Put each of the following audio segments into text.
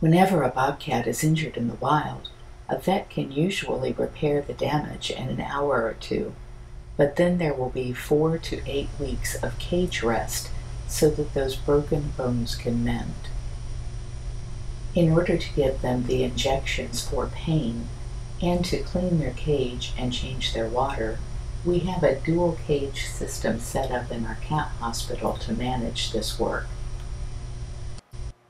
Whenever a bobcat is injured in the wild, a vet can usually repair the damage in an hour or two, but then there will be 4 to 8 weeks of cage rest so that those broken bones can mend. In order to give them the injections for pain and to clean their cage and change their water, we have a dual cage system set up in our cat hospital to manage this work.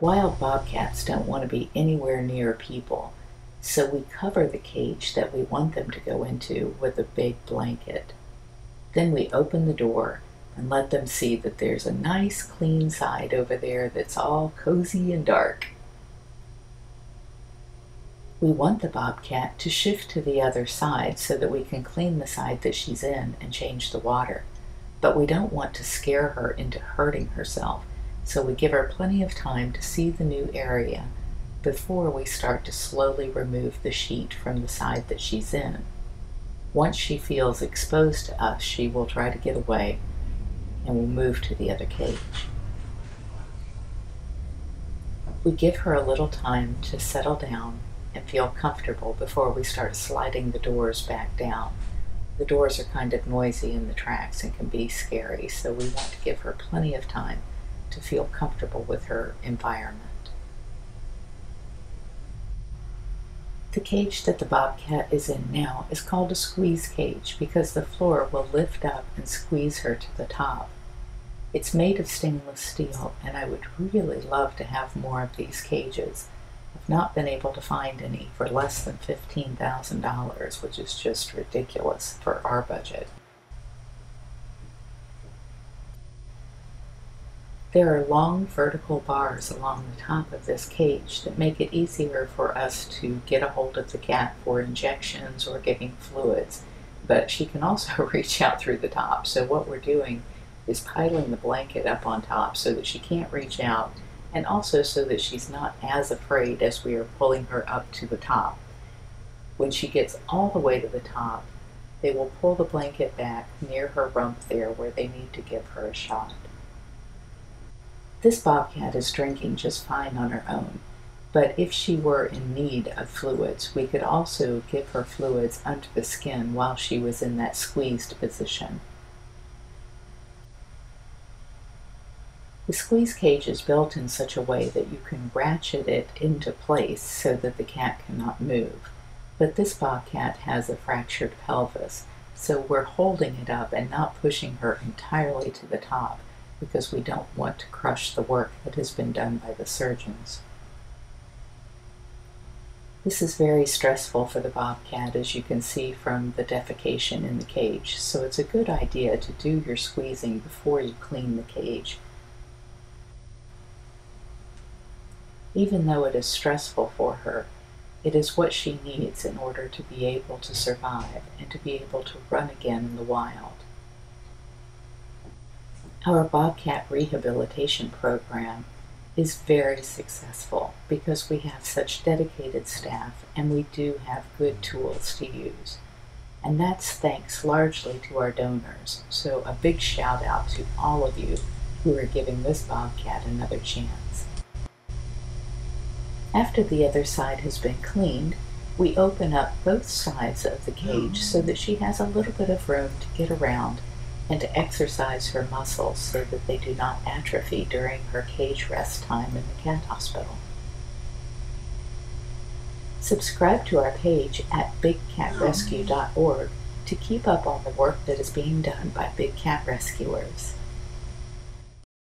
Wild bobcats don't want to be anywhere near people, so we cover the cage that we want them to go into with a big blanket. Then we open the door and let them see that there's a nice clean side over there that's all cozy and dark. We want the bobcat to shift to the other side so that we can clean the side that she's in and change the water, but we don't want to scare her into hurting herself, so we give her plenty of time to see the new area before we start to slowly remove the sheet from the side that she's in. Once she feels exposed to us, she will try to get away and will move to the other cage. We give her a little time to settle down and feel comfortable before we start sliding the doors back down. The doors are kind of noisy in the tracks and can be scary, so we want to give her plenty of time to feel comfortable with her environment. The cage that the bobcat is in now is called a squeeze cage because the floor will lift up and squeeze her to the top. It's made of stainless steel, and I would really love to have more of these cages. I've not been able to find any for less than $15,000, which is just ridiculous for our budget. There are long vertical bars along the top of this cage that make it easier for us to get a hold of the cat for injections or giving fluids, but she can also reach out through the top. So what we're doing is piling the blanket up on top so that she can't reach out, and also so that she's not as afraid as we are pulling her up to the top. When she gets all the way to the top, they will pull the blanket back near her rump there where they need to give her a shot. This bobcat is drinking just fine on her own, but if she were in need of fluids, we could also give her fluids under the skin while she was in that squeezed position. The squeeze cage is built in such a way that you can ratchet it into place so that the cat cannot move, but this bobcat has a fractured pelvis, so we're holding it up and not pushing her entirely to the top, because we don't want to crush the work that has been done by the surgeons. This is very stressful for the bobcat, as you can see from the defecation in the cage, so it's a good idea to do your squeezing before you clean the cage. Even though it is stressful for her, it is what she needs in order to be able to survive and to be able to run again in the wild. Our Bobcat rehabilitation program is very successful because we have such dedicated staff and we do have good tools to use. And that's thanks largely to our donors. So a big shout out to all of you who are giving this Bobcat another chance. After the other side has been cleaned, we open up both sides of the cage so that she has a little bit of room to get around and to exercise her muscles so that they do not atrophy during her cage rest time in the cat hospital. Subscribe to our page at bigcatrescue.org to keep up on the work that is being done by big cat rescuers.